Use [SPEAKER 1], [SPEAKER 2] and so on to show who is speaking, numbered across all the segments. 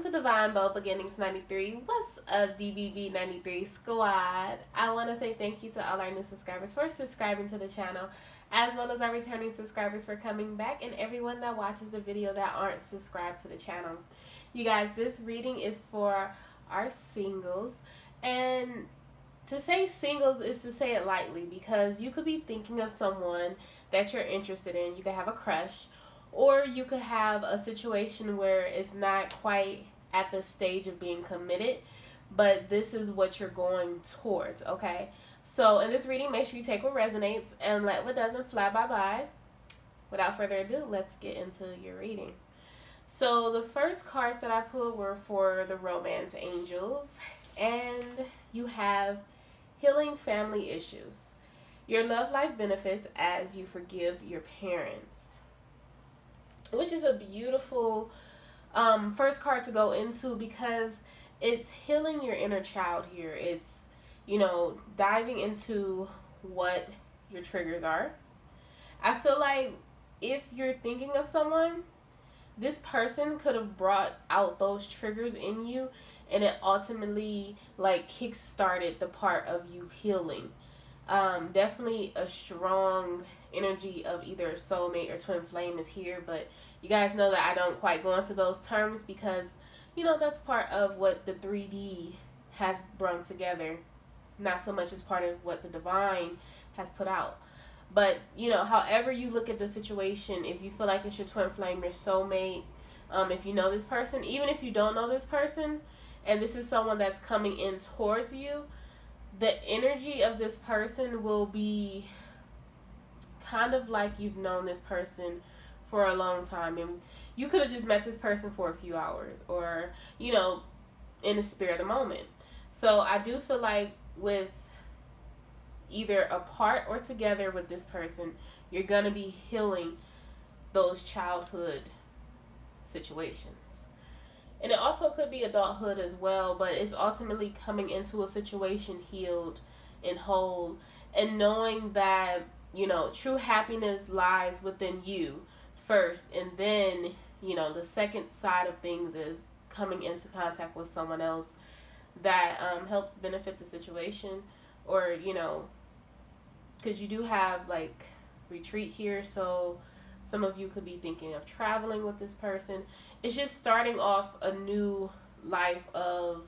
[SPEAKER 1] welcome to Divine Bold Beginnings 93. What's up, DBB 93 squad? I want to say thank you to all our new subscribers for subscribing to the channel, as well as our returning subscribers for coming back, and everyone that watches the video that aren't subscribed to the channel. You guys, this reading is for our singles, and to say singles is to say it lightly, because you could be thinking of someone that you're interested in. You could have a crush, or you could have a situation where it's not quite at the stage of being committed, but this is what you're going towards, okay? So in this reading, make sure you take what resonates and let what doesn't fly by. Without further ado, let's get into your reading. So the first cards that I pulled were for the romance angels, and you have healing family issues. Your love life benefits as you forgive your parents, which is a beautiful first card to go into, because it's healing your inner child here. It's, you know, diving into what your triggers are. I feel like if you're thinking of someone, this person could have brought out those triggers in you, and it ultimately like kick-started the part of you healing. Definitely a strong energy of either a soulmate or twin flame is here, but you guys know that I don't quite go into those terms because, you know, that's part of what the 3D has brought together, not so much as part of what the divine has put out. But, you know, however you look at the situation, if you feel like it's your twin flame, your soulmate, if you know this person, even if you don't know this person, and this is someone that's coming in towards you, the energy of this person will be kind of like you've known this person for a long time, and you could have just met this person for a few hours, or, you know, in the spirit of the moment. So I do feel like with either apart or together with this person, you're going to be healing those childhood situations. And it also could be adulthood as well, but it's ultimately coming into a situation healed and whole, and knowing that, you know, true happiness lies within you first, and then, you know, the second side of things is coming into contact with someone else that helps benefit the situation, or, you know, because you do have like retreat here, so some of you could be thinking of traveling with this person. It's just starting off a new life of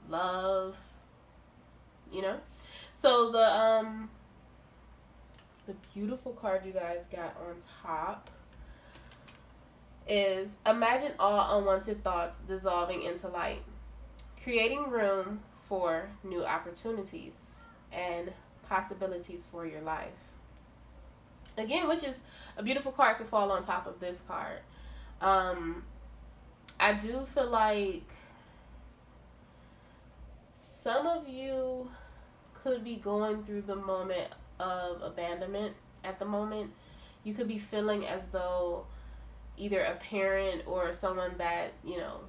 [SPEAKER 1] love, you know? So the beautiful card you guys got on top is imagine all unwanted thoughts dissolving into light, creating room for new opportunities and possibilities for your life. Again, which is a beautiful card to fall on top of this card. I do feel like some of you could be going through the moment of abandonment at the moment. You could be feeling as though either a parent or someone that, you know,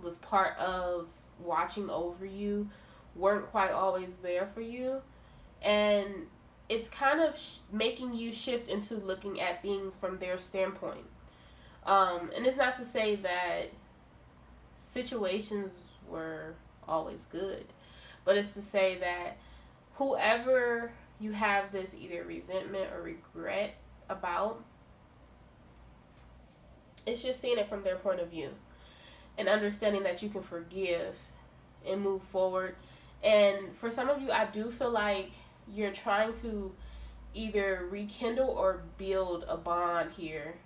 [SPEAKER 1] was part of watching over you weren't quite always there for you. And it's kind of making you shift into looking at things from their standpoint. And it's not to say that situations were always good, but it's to say that whoever you have this either resentment or regret about, it's just seeing it from their point of view and understanding that you can forgive and move forward. And for some of you, I do feel like you're trying to either rekindle or build a bond here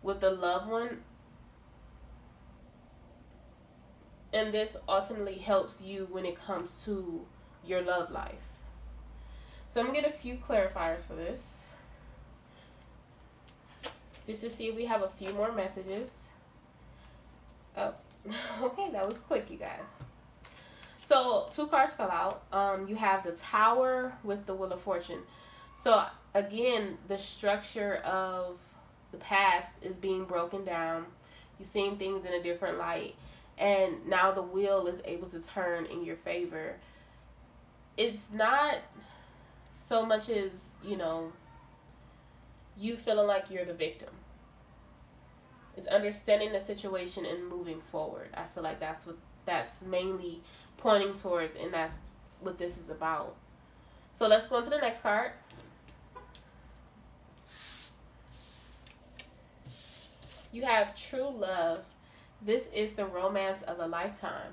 [SPEAKER 1] with a loved one, and this ultimately helps you when it comes to your love life. So I'm going to get a few clarifiers for this, just to see if we have a few more messages. Oh, okay, that was quick, you guys. So 2 cards fell out. You have the Tower with the Wheel of Fortune. So again, the structure of the past is being broken down. You're seeing things in a different light, and now the wheel is able to turn in your favor. It's not so much as, you know, you feeling like you're the victim. It's understanding the situation and moving forward. I feel like that's what that's mainly pointing towards, and that's what this is about. So let's go into the next card. You have true love. This is the romance of a lifetime.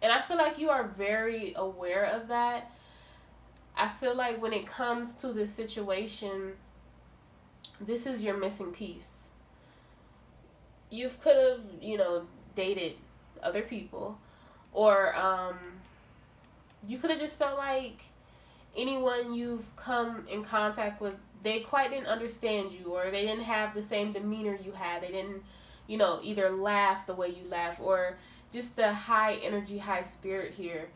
[SPEAKER 1] And I feel like you are very aware of that. I feel like when it comes to this situation, this is your missing piece. You could have, dated other people, or you could have just felt like anyone you've come in contact with, they quite didn't understand you, or they didn't have the same demeanor you had. They didn't, either laugh the way you laugh, or just the high energy, high spirit here.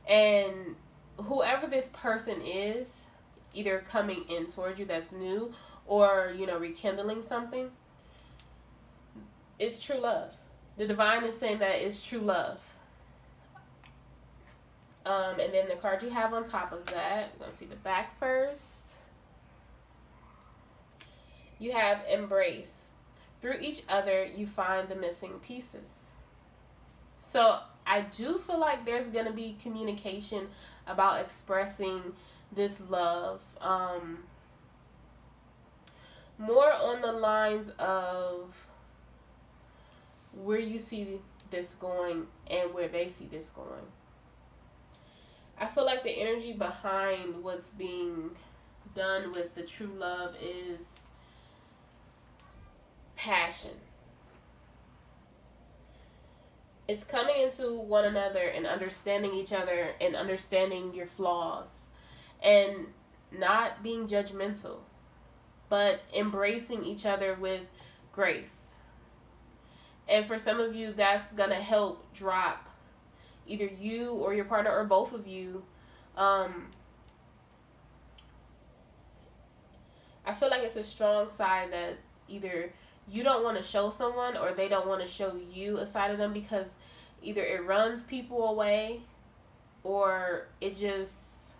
[SPEAKER 1] And whoever this person is, either coming in towards you that's new, or, rekindling something, it's true love. The divine is saying that it's true love. And then the card you have on top of that, we're going to see the back first. You have embrace. Through each other, you find the missing pieces. So I do feel like there's going to be communication about expressing this love. More on the lines of where you see this going and where they see this going. I feel like the energy behind what's being done with the true love is passion. It's coming into one another and understanding each other and understanding your flaws and not being judgmental, but embracing each other with grace. And for some of you, that's going to help drop either you or your partner or both of you. I feel like it's a strong side that either you don't want to show someone or they don't want to show you a side of them, because either it runs people away or it's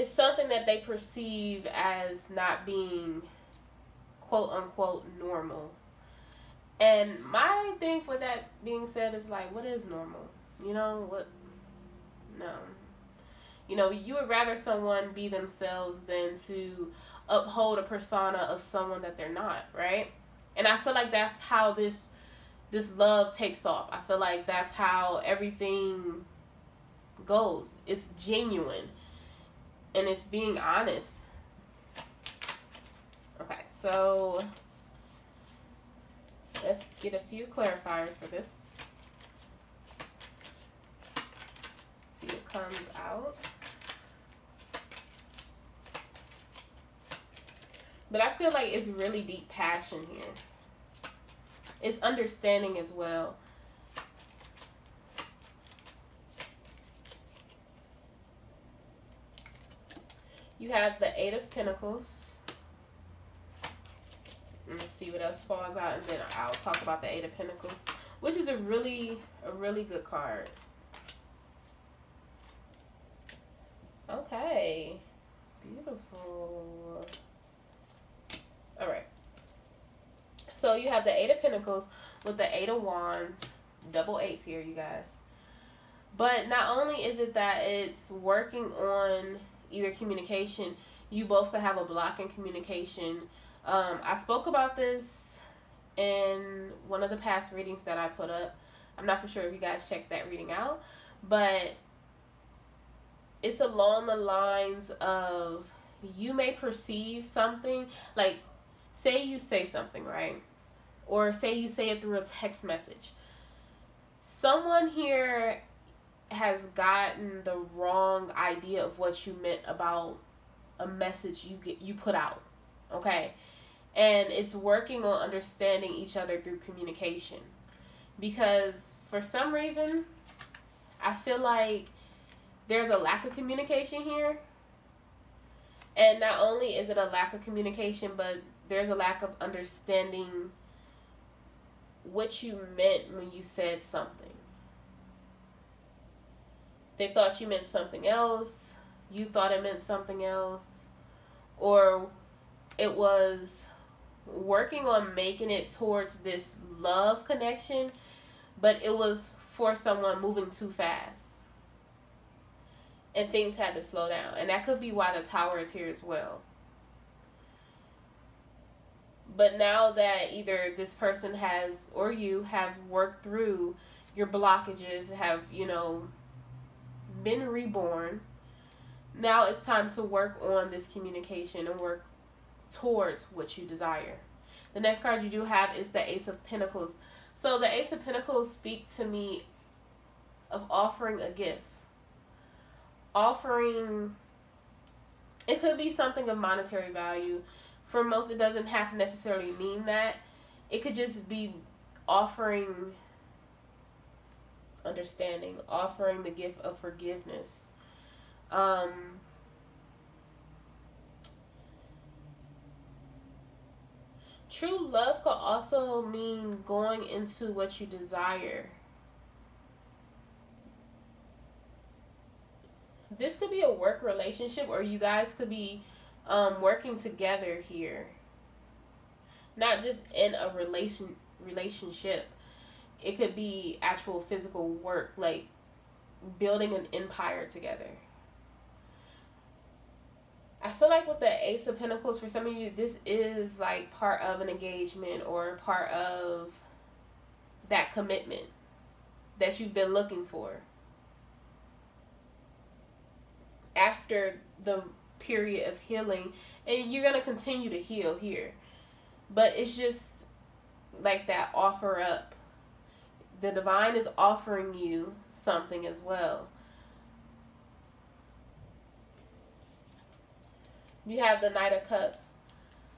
[SPEAKER 1] something that they perceive as not being quote unquote normal. And my thing for that being said is like, what is normal? What? No. You would rather someone be themselves than to uphold a persona of someone that they're not, right? And I feel like that's how this love takes off. I feel like that's how everything goes. It's genuine. And it's being honest. Okay, so let's get a few clarifiers for this. See what comes out. But I feel like it's really deep passion here. It's understanding as well. You have the Eight of Pentacles. Let's see what else falls out, and then I'll talk about the Eight of Pentacles, which is a really good card. Okay. Beautiful. All right. So you have the Eight of Pentacles with the Eight of Wands, double eights here, you guys. But not only is it that it's working on either communication, you both could have a block in communication. I spoke about this in one of the past readings that I put up. I'm not for sure if you guys checked that reading out, but it's along the lines of you may perceive something, like say you say something, right? Or say you say it through a text message. Someone here has gotten the wrong idea of what you meant about a message you put out, okay? And it's working on understanding each other through communication. Because for some reason, I feel like there's a lack of communication here. And not only is it a lack of communication, but there's a lack of understanding what you meant when you said something. They thought you meant something else. You thought it meant something else. Or it was working on making it towards this love connection, but it was for someone moving too fast. And things had to slow down. And that could be why the Tower is here as well. But now that either this person has, or you have worked through your blockages, have, you know, been reborn, now it's time to work on this communication and work towards what you desire. The next card you do have is the Ace of Pentacles. So the Ace of Pentacles speak to me of offering a gift. Offering, it could be something of monetary value. For most, it doesn't have to necessarily mean that. It could just be offering understanding, offering the gift of forgiveness. True love could also mean going into what you desire. This could be a work relationship, or you guys could be working together here. Not just in a relationship. It could be actual physical work, like building an empire together. I feel like with the Ace of Pentacles, for some of you, this is like part of an engagement or part of that commitment that you've been looking for. After the period of healing, and you're going to continue to heal here, but it's just like that offer up. The divine is offering you something as well. You have the Knight of Cups.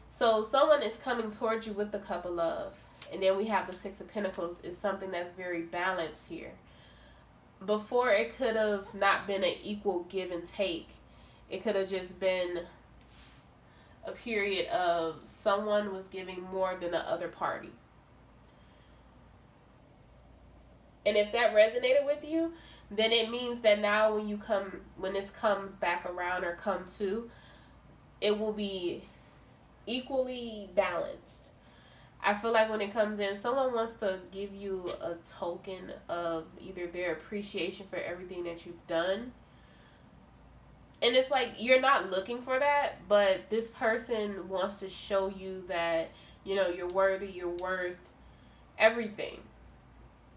[SPEAKER 1] So someone is coming towards you with the Cup of Love. And then we have the Six of Pentacles. Is something that's very balanced here. Before, it could have not been an equal give and take. It could have just been a period of someone was giving more than the other party. And if that resonated with you, then it means that now when this comes back around or come to, it will be equally balanced. I feel like when it comes in, someone wants to give you a token of either their appreciation for everything that you've done. And it's like, you're not looking for that, but this person wants to show you that, you know, you're worthy, you're worth everything.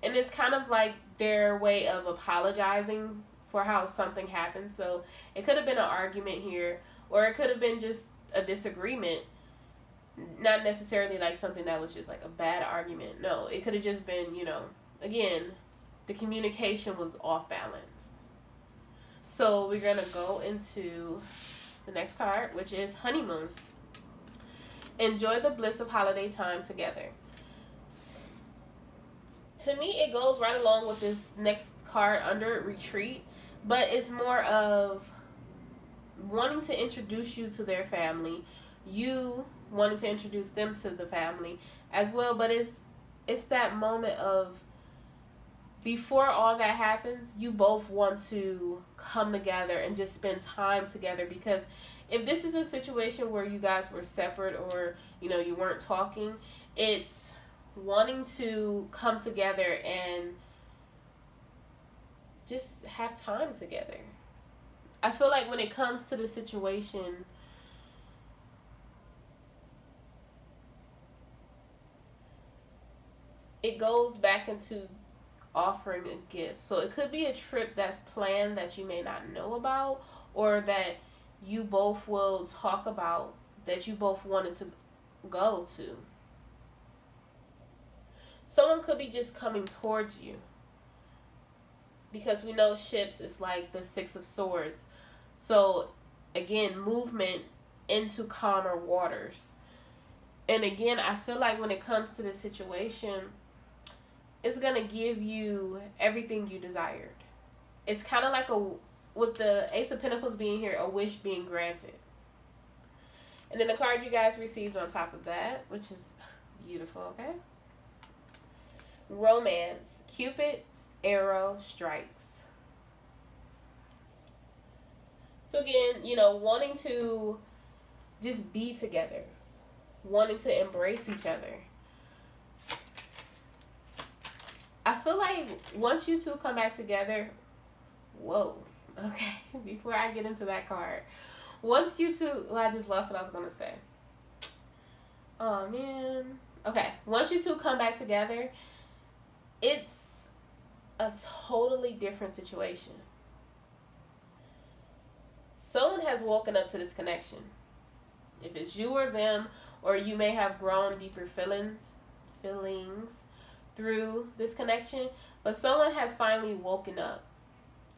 [SPEAKER 1] And it's kind of like their way of apologizing for how something happened. So it could have been an argument here, or it could have been just a disagreement. Not necessarily like something that was just like a bad argument. No, it could have just been, you know, again, the communication was off balance. So we're going to go into the next card, which is Honeymoon. Enjoy the bliss of holiday time together. To me, it goes right along with this next card under Retreat, but it's more of wanting to introduce you to their family, you wanting to introduce them to the family as well. But it's that moment of, before all that happens, you both want to come together and just spend time together. Because if this is a situation where you guys were separate, or, you know, you weren't talking, it's wanting to come together and just have time together. I feel like when it comes to the situation, it goes back into offering a gift. So it could be a trip that's planned that you may not know about, or that you both will talk about, that you both wanted to go to. Someone could be just coming towards you, because we know ships is like the Six of Swords. So again, movement into calmer waters. And again, I feel like when it comes to this situation, it's going to give you everything you desired. It's kind of like with the Ace of Pentacles being here, a wish being granted. And then the card you guys received on top of that, which is beautiful, okay? Romance. Cupid's arrow strikes. So again, you know, wanting to just be together. wanting to embrace each other. I feel like once you two come back together, whoa, okay, before I get into that card, once you two, well, I just lost what I was going to say. Oh, man. Okay, once you two come back together, it's a totally different situation. Someone has woken up to this connection. If it's you or them, or you may have grown deeper feelings through this connection, but someone has finally woken up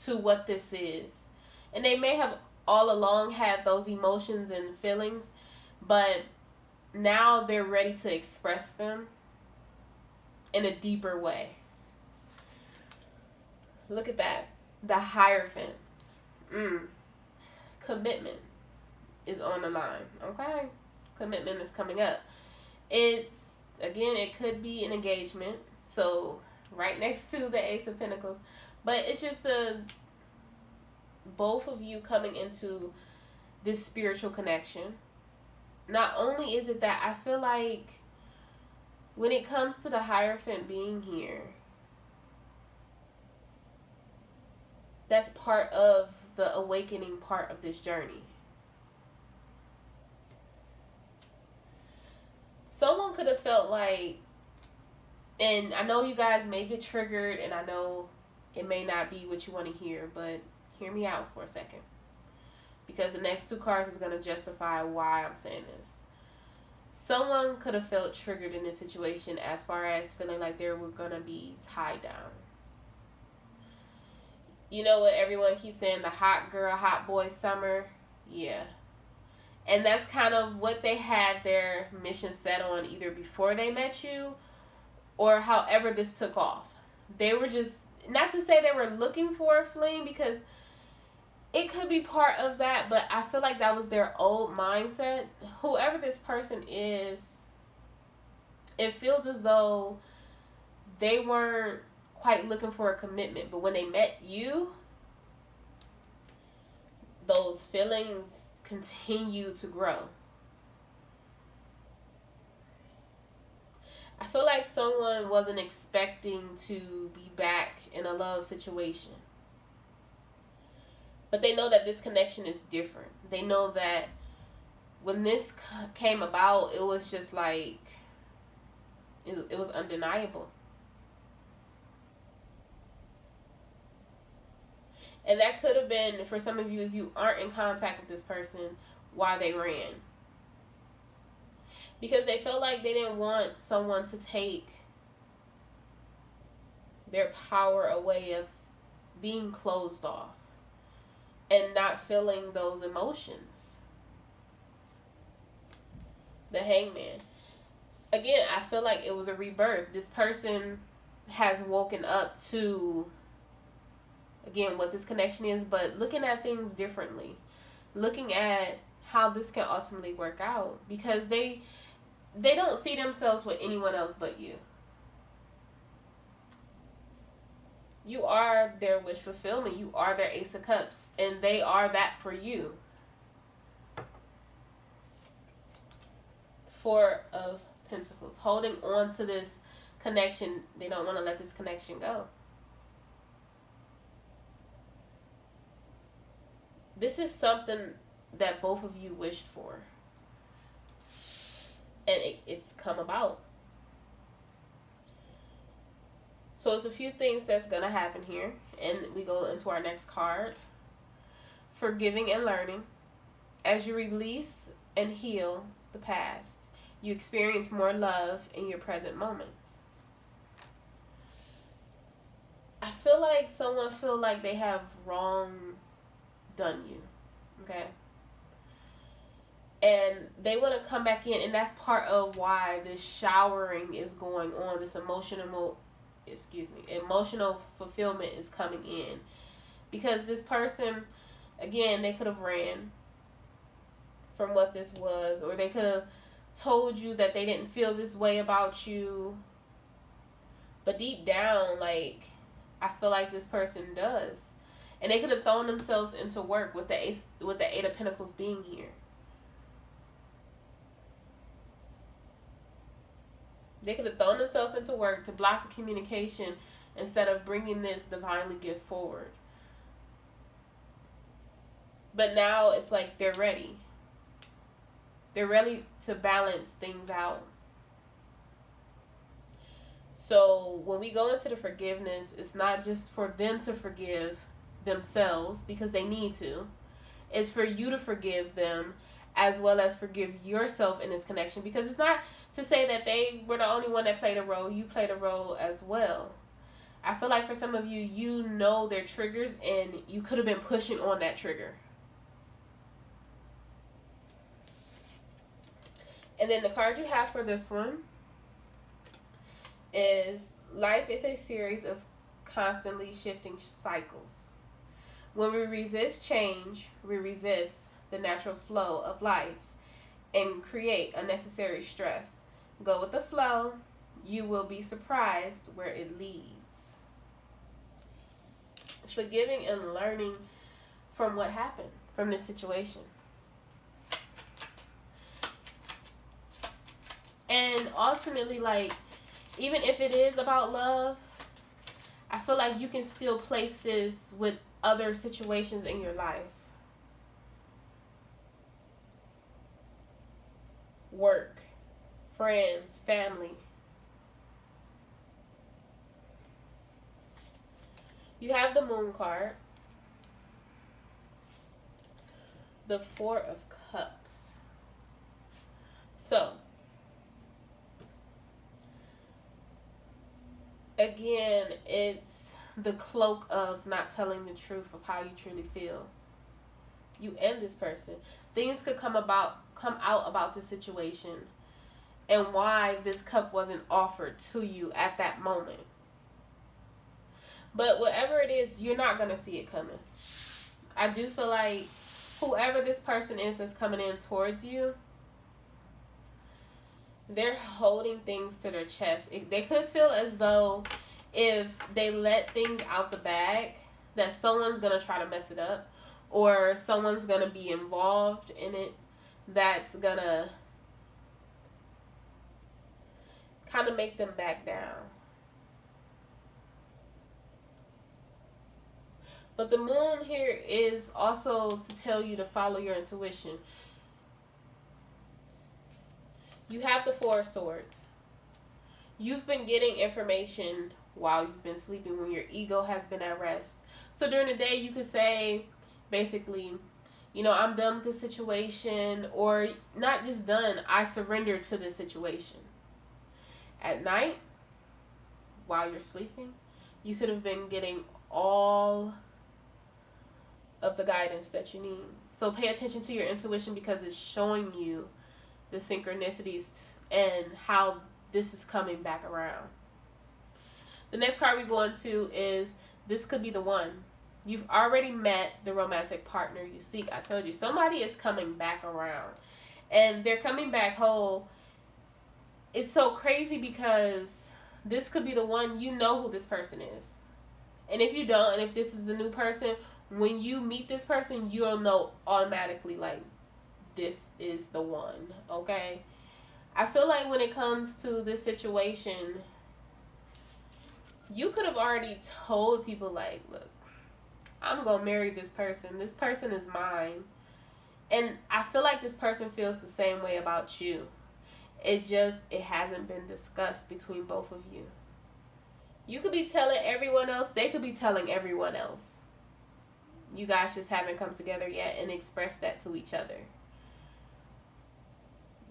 [SPEAKER 1] to what this is. And they may have all along had those emotions and feelings, but now they're ready to express them in a deeper way. Look at that. The Hierophant. Commitment is on the line. Okay? Commitment is coming up. It's, again, it could be an engagement. So, right next to the Ace of Pentacles. But it's just both of you coming into this spiritual connection. Not only is it that, I feel like when it comes to the Hierophant being here, that's part of the awakening part of this journey. Someone could have felt like, and I know you guys may get triggered, and I know it may not be what you want to hear, but hear me out for a second. Because the next two cards is going to justify why I'm saying this. Someone could have felt triggered in this situation as far as feeling like they were going to be tied down. You know what everyone keeps saying, the hot girl, hot boy summer? Yeah. And that's kind of what they had their mission set on, either before they met you or however this took off. They were just, not to say they were looking for a fling, because it could be part of that, but I feel like that was their old mindset. Whoever this person is, it feels as though they weren't quite looking for a commitment, but when they met you, those feelings continue to grow. I feel like someone wasn't expecting to be back in a love situation, but they know that this connection is different. They know that when this came about, it was just like, it was undeniable. And that could have been, for some of you, if you aren't in contact with this person, why they ran. Because they felt like they didn't want someone to take their power away of being closed off and not feeling those emotions. The Hangman. Again, I feel like it was a rebirth. This person has woken up to, again, what this connection is, but looking at things differently. Looking at how this can ultimately work out. Because they don't see themselves with anyone else but you. You are their wish fulfillment. You are their Ace of Cups. And they are that for you. Four of Pentacles. Holding on to this connection. They don't want to let this connection go. This is something that both of you wished for. And it's come about. So it's a few things that's going to happen here. And we go into our next card. Forgiving and learning. As you release and heal the past, you experience more love in your present moments. I feel like someone feel like they have wrong done you. Okay? And they want to come back in, and that's part of why this showering is going on. This emotional fulfillment is coming in. Because this person, again, they could have ran from what this was, or they could have told you that they didn't feel this way about you. But deep down, like, I feel like this person does. And they could have thrown themselves into work with the Eight of Pentacles being here. They could have thrown themselves into work to block the communication instead of bringing this divinely gift forward. But now it's like they're ready. They're ready to balance things out. So when we go into the forgiveness, it's not just for them to forgive themselves because they need to. It's for you to forgive them as well as forgive yourself in this connection. Because it's not to say that they were the only one that played a role. You played a role as well. I feel like for some of you, you know their triggers and you could have been pushing on that trigger. And then the card you have for this one is life is a series of constantly shifting cycles. When we resist change, we resist the natural flow of life and create unnecessary stress. Go with the flow. You will be surprised where it leads. Forgiving and learning from what happened, from this situation. And ultimately, like, even if it is about love, I feel like you can still place this with other situations in your life. Work, friends, family. You have the Moon card. The Four of Cups. So, again, it's the cloak of not telling the truth of how you truly feel. You and this person. Things could come out about the situation and why this cup wasn't offered to you at that moment. But whatever it is, you're not going to see it coming. I do feel like whoever this person is that's coming in towards you, they're holding things to their chest. They could feel as though if they let things out the bag, that someone's going to try to mess it up, or someone's going to be involved in it that's going to kind of make them back down. But the Moon here is also to tell you to follow your intuition. You have the Four of Swords. You've been getting information while you've been sleeping when your ego has been at rest. So during the day, you could say, basically, you know, I'm done with this situation, or not just done, I surrender to this situation. At night, while you're sleeping, you could have been getting all of the guidance that you need. So pay attention to your intuition because it's showing you the synchronicities and how this is coming back around. The next card we go into is this could be the one. You've already met the romantic partner you seek. I told you, somebody is coming back around. And they're coming back whole. It's so crazy because this could be the one. You know who this person is. And if you don't, and if this is a new person, when you meet this person, you'll know automatically, like, this is the one, okay? I feel like when it comes to this situation, you could have already told people, like, look, I'm going to marry this person. This person is mine. And I feel like this person feels the same way about you. It hasn't been discussed between both of you. You could be telling everyone else. They could be telling everyone else. You guys just haven't come together yet and expressed that to each other.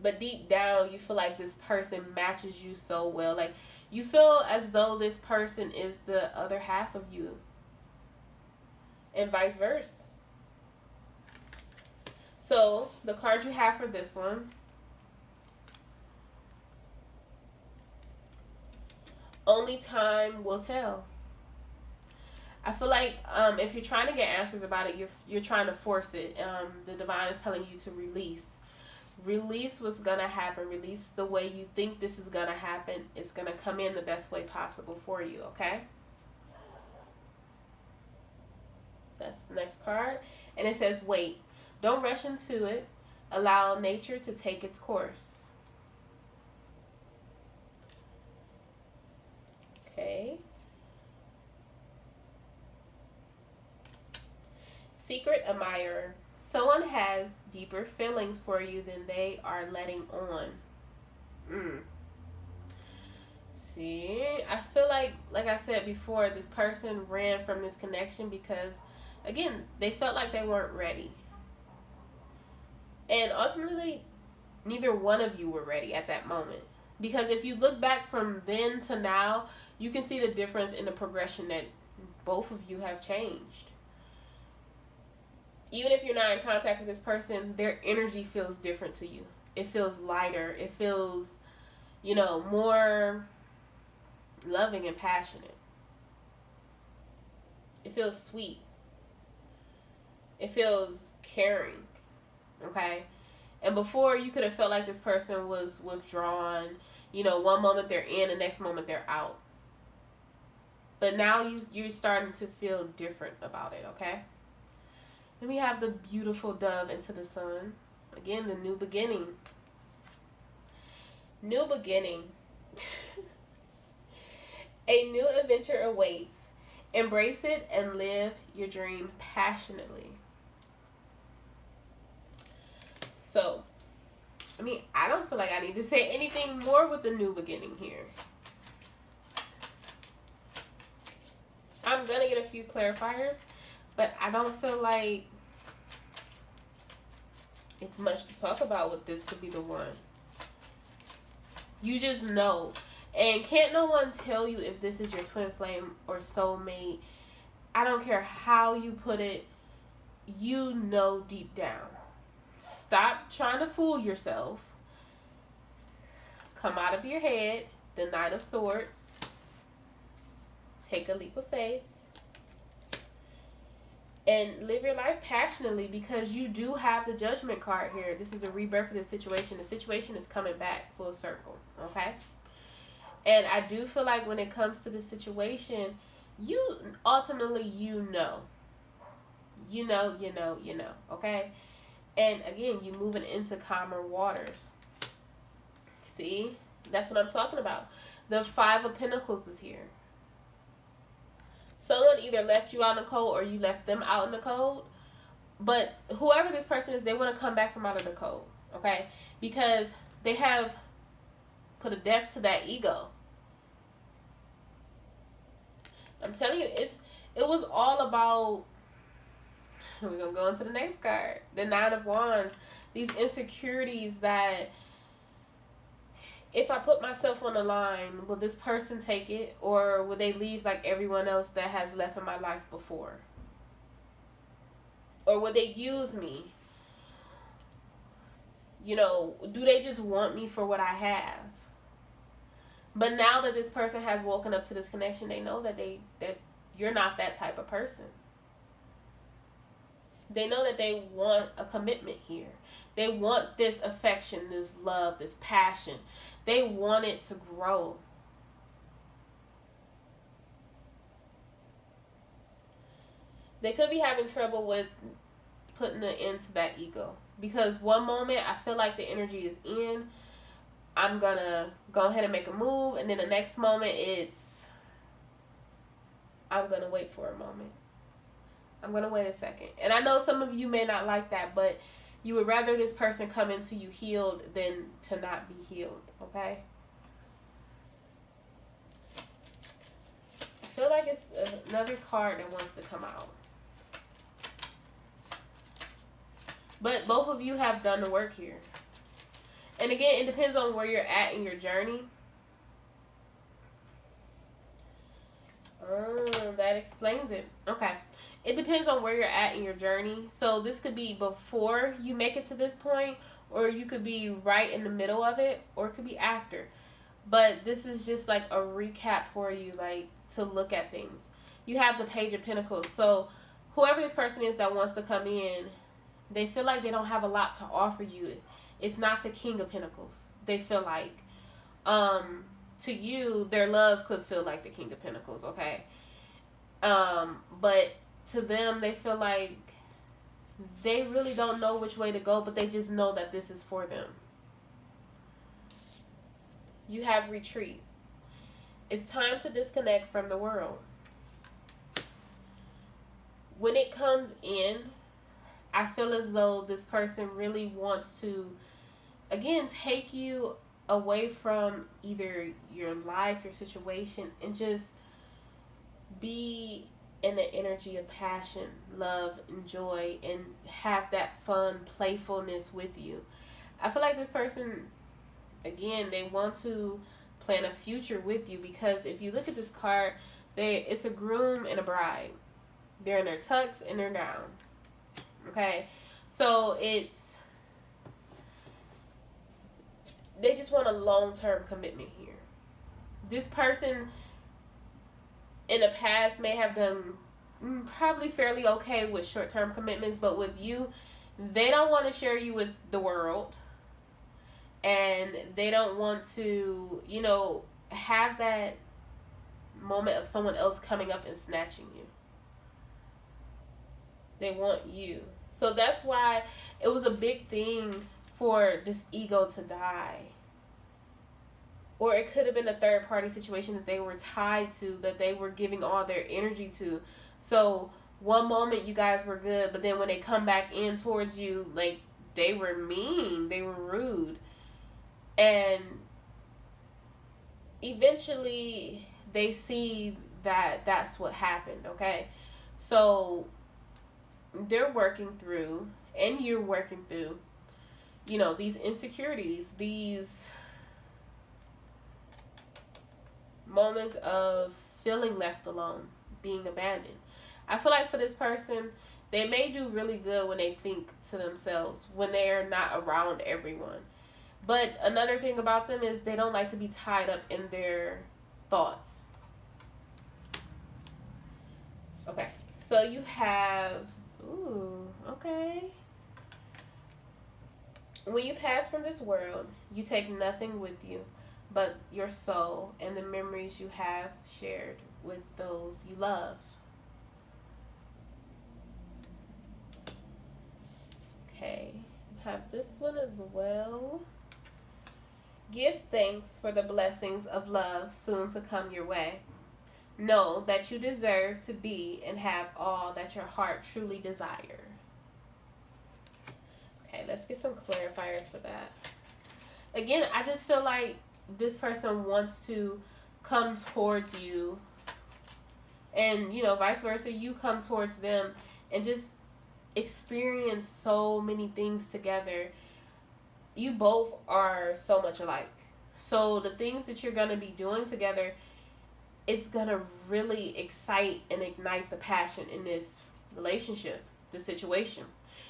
[SPEAKER 1] But deep down, you feel like this person matches you so well. Like, you feel as though this person is the other half of you. And vice versa. So, the card you have for this one. Only time will tell. I feel like if you're trying to get answers about it, you're trying to force it. The divine is telling you to release. Release what's going to happen. Release the way you think this is going to happen. It's going to come in the best way possible for you, okay? That's the next card. And it says, wait. Don't rush into it. Allow nature to take its course. Secret admirer. Someone has deeper feelings for you than they are letting on. See, I feel like I said before, this person ran from this connection because, again, they felt like they weren't ready. And ultimately, neither one of you were ready at that moment. Because if you look back from then to now, you can see the difference in the progression that both of you have changed. Even if you're not in contact with this person, their energy feels different to you. It feels lighter. It feels, more loving and passionate. It feels sweet. It feels caring. Okay? And before, you could have felt like this person was withdrawn. One moment they're in, the next moment they're out. But now you're starting to feel different about it, okay? Then we have the beautiful dove into the sun. Again, the new beginning. New beginning. A new adventure awaits. Embrace it and live your dream passionately. So, I don't feel like I need to say anything more with the new beginning here. I'm going to get a few clarifiers, but I don't feel like it's much to talk about with this could be the one. You just know. And can't no one tell you if this is your twin flame or soulmate. I don't care how you put it. You know deep down. Stop trying to fool yourself. Come out of your head. The Knight of Swords. Take a leap of faith. And live your life passionately, because you do have the Judgment card here. This is a rebirth of this situation. The situation is coming back full circle. Okay? And I do feel like when it comes to this situation, ultimately you know. You know. Okay? And again, you're moving into calmer waters. See? That's what I'm talking about. The Five of Pentacles is here. Someone either left you out in the cold or you left them out in the cold. But whoever this person is, they want to come back from out of the cold. Okay? Because they have put a death to that ego. I'm telling you, it was all about... We're going to go into the next card. The Nine of Wands. These insecurities that... If I put myself on the line, will this person take it? Or will they leave like everyone else that has left in my life before? Or will they use me? Do they just want me for what I have? But now that this person has woken up to this connection, they know that that you're not that type of person. They know that they want a commitment here. They want this affection, this love, this passion. They want it to grow. They could be having trouble with putting an end to that ego. Because one moment I feel like the energy is in. I'm going to go ahead and make a move. And then the next moment I'm going to wait for a moment. I'm going to wait a second. And I know some of you may not like that, but you would rather this person come into you healed than to not be healed, okay? I feel like it's another card that wants to come out. But both of you have done the work here. And again, it depends on where you're at in your journey. That explains it. Okay. It depends on where you're at in your journey. So this could be before you make it to this point, or you could be right in the middle of it, or it could be after. But this is just like a recap for you, like to look at things. You have the Page of Pentacles. So whoever this person is that wants to come in, they feel like they don't have a lot to offer you. It's not the King of Pentacles. They feel like, to you, their love could feel like the King of Pentacles, okay? But to them, they feel like they really don't know which way to go, but they just know that this is for them. You have retreat. It's time to disconnect from the world. when it comes in, I feel as though this person really wants to, again, take you away from either your life, your situation, and just be in the energy of passion, love, and joy, and have that fun playfulness with you. I feel like this person, again, they want to plan a future with you, because if you look at this card, it's a groom and a bride. They're in their tux and their gown. Okay, so they just want a long-term commitment here. This person in the past may have done probably fairly okay with short-term commitments, but with you, they don't want to share you with the world, and they don't want to, have that moment of someone else coming up and snatching you. They want you. So that's why it was a big thing for this ego to die. Or it could have been a third party situation that they were tied to, that they were giving all their energy to. So one moment you guys were good, but then when they come back in towards you, like, they were mean, they were rude. And eventually they see that that's what happened, okay? So they're working through, and you're working through, these insecurities, these moments of feeling left alone, being abandoned. I feel like for this person, they may do really good when they think to themselves, when they are not around everyone. But another thing about them is they don't like to be tied up in their thoughts. Okay, so you have, okay. When you pass from this world, you take nothing with you but your soul and the memories you have shared with those you love. Okay, you have this one as well. Give thanks for the blessings of love soon to come your way. Know that you deserve to be and have all that your heart truly desires. Okay, let's get some clarifiers for that. Again, I just feel like this person wants to come towards you, and vice versa, you come towards them, and just experience so many things together. You both are so much alike, so the things that you're going to be doing together, it's going to really excite and ignite the passion in this relationship, the situation.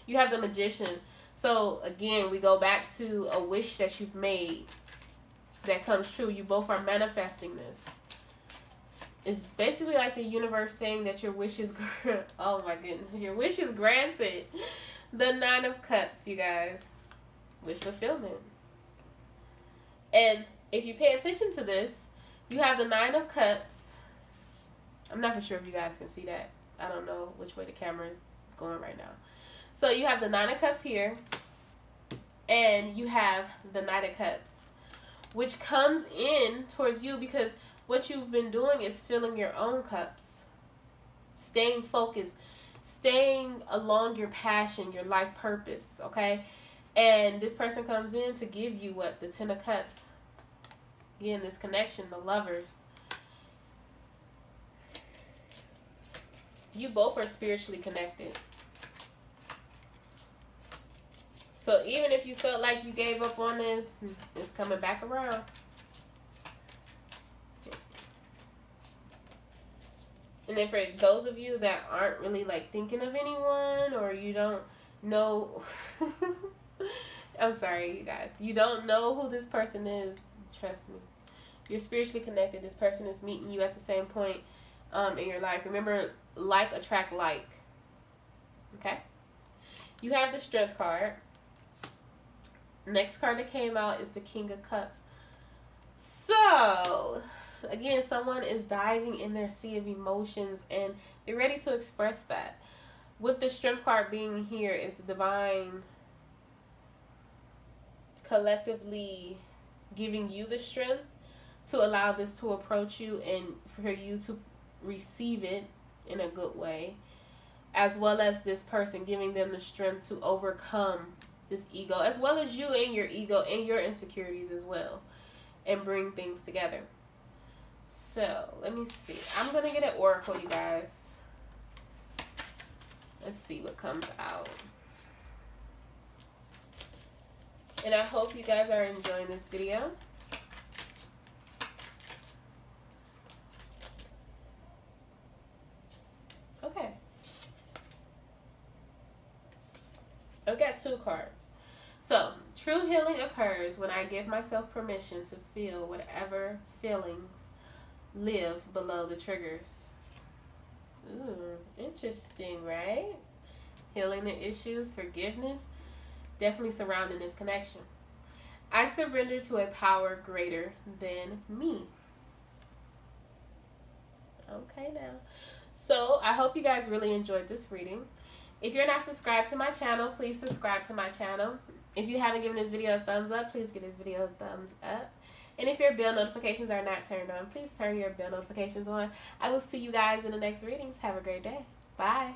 [SPEAKER 1] You have the Magician. So again, we go back to a wish that you've made that comes true. You both are manifesting this. It's basically like the universe saying that your wish is oh my goodness, your wish is granted. The Nine of Cups, you guys. Wish fulfillment. And if you pay attention to this, you have the Nine of Cups. I'm not for sure if you guys can see that. I don't know which way the camera is going right now. So you have the Nine of Cups here, and you have the Knight of Cups, which comes in towards you because what you've been doing is filling your own cups, staying focused, staying along your passion, your life purpose, okay? And this person comes in to give you what? The Ten of Cups. Again, this connection, the lovers. You both are spiritually connected. So even if you felt like you gave up on this, it's coming back around. And then for those of you that aren't really like thinking of anyone, or you don't know, I'm sorry, you guys. You don't know who this person is. Trust me. You're spiritually connected. This person is meeting you at the same point in your life. Remember, like attract like. Okay? You have the Strength card. Next card that came out is the King of Cups. So, again, someone is diving in their sea of emotions and they're ready to express that. With the Strength card being here is the divine collectively giving you the strength to allow this to approach you and for you to receive it in a good way. as well as this person, giving them the strength to overcome this ego, as well as you and your ego and your insecurities as well, and bring things together. So let me see. I'm gonna get an oracle, you guys. Let's see what comes out. And I hope you guys are enjoying this video. Okay. I've got 2 cards. So, true healing occurs when I give myself permission to feel whatever feelings live below the triggers. Ooh, interesting, right? Healing the issues, forgiveness, definitely surrounding this connection. I surrender to a power greater than me. Okay, now. So, I hope you guys really enjoyed this reading. If you're not subscribed to my channel, please subscribe to my channel. If you haven't given this video a thumbs up, please give this video a thumbs up. And if your bell notifications are not turned on, please turn your bell notifications on. I will see you guys in the next readings. Have a great day. Bye.